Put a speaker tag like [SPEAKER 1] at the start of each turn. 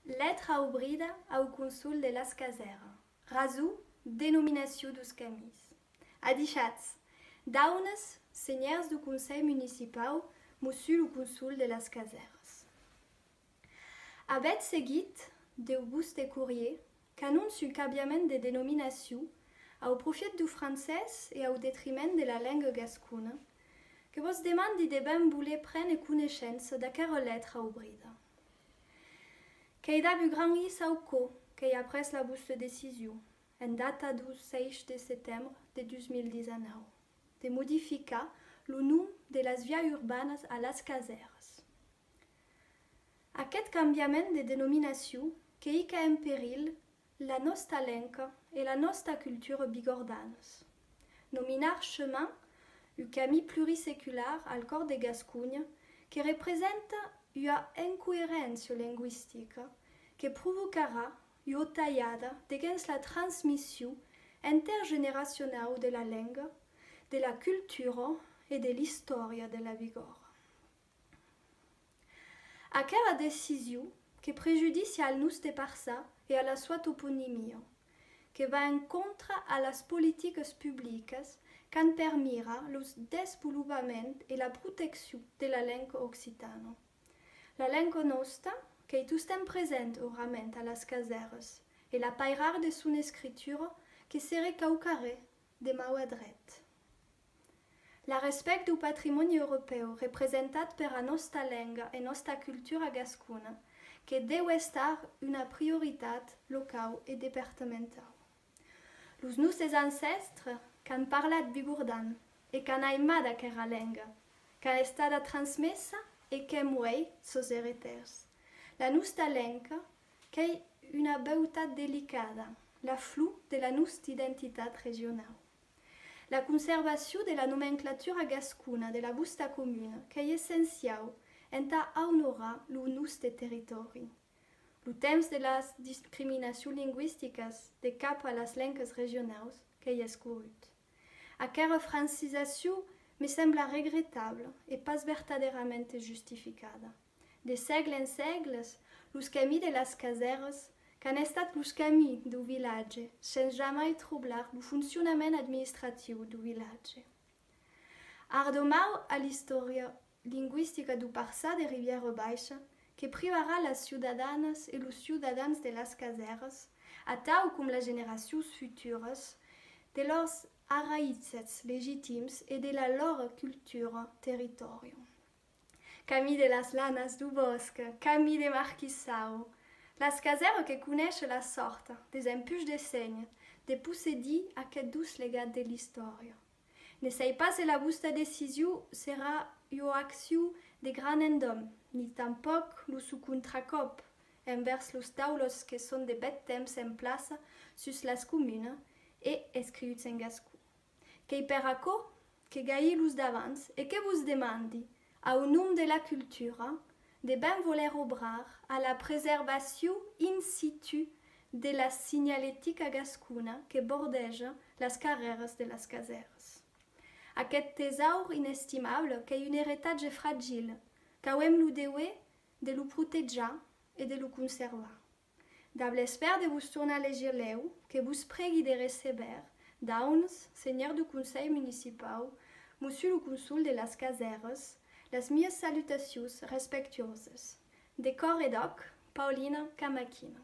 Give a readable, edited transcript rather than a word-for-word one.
[SPEAKER 1] Letra obrida ao Consul de las Caseres. Razu, denominació dos camis. Adixats, daunes, senyors do Consell Municipal, Monsieur le Consul de las Caseres. Abet seguit deu bus de courrier qu'annonce un canviament de denominació au profit du francès e au detriment de la langue gascona, que vos demandi de ben voler prendre coneixença d'aquera letra obrida. Qu'ei d'abu grand is au co qu'ei après la bus de decisió, en data du 6 de setembre de 2019, de modificar le nom de les vies urbanes a las Caseres. Aquest canviament de denominació queica en perill la nostra lenca e la nostra cultura bigordanes. Nominar chemin un camí plurisécular al cor de Gascunya que representa una incoherència linguística que provocarà una tallada dins la transmissió intergeneracional de la langue, de la cultura e de l'història de la Bigorra. Aquella decisió que prejudicia al nostre parça e a la sua toponimia, que va en contra a les polítiques públiques qu'han permira el desenvolupament e la protecció de la lenca occitana. La lenca nostra, que hi estem present orament a les Caseres, e la pairar de son escritura que se recaucaré de mau a dret. La respecte du patrimoni europeu representat per a nostra lenga e nostra cultura gascona, que deu estar una prioritat local e departamental. Los nostres ancestres qu'han parlat bigordan e qu'han aimat aquera lenga, qu'ha estada transmessa e qu'hem uei sos hereters. La nostra lenca qu'ei una beutat delicada, la flou de la nostra identitat regional. La conservació de la nomenclatura gascona de la busta comuna qu'ei essencial entà honorar lo nostre territori. Lo temps de les discriminacions lingüístiques de cap a les lenques regionals qu'ei escorrut. Aquera francisació me sembla regrettable e pas verdaderamente justificada. De segle en segles, los camins de las Caseres qu'han estat los camins du vilatge sen jamais troublar lo funcionament administratiu du vilatge. Ardomau a l'història lingüística du parçà de Riviera Baixa que privarà les ciudadanes e los ciudadans de las Caseres, atau com les generacions futures, de lors arraïtzets legítims e de la lor cultura territorium. Camí de las lanas du bosc, camí de Marquissau, las Caseres que coneix la sorta des empuix de seny, de possedir aquest dus legat de l'història. Ne sei pas se la vostra decisió serà una acció de gran endom, ni tampoc lo su contracop envers los taulos que són de bet temps en plaça sus las comunes e escrits en gascú. Qu'ei per aquò que gai los d'abans e que vos demandi, au nom de la cultura, de ben voler obrar a la preservació in situ de la signalética gascuna que bordeja les carreres de les Caseres. Aquest tesaur inestimable qu'ei un heritatge fragil, qu'auem lo deure de lo protejar e de lo conservar. Dable esper de vos tornar a legir leu, que vos pregui de receber, dauns, senyor du Consell Municipal, Monsieur le Consul de las Caseres, les mies salutacions respectuoses. De cor e doc, Paulina Camaquina.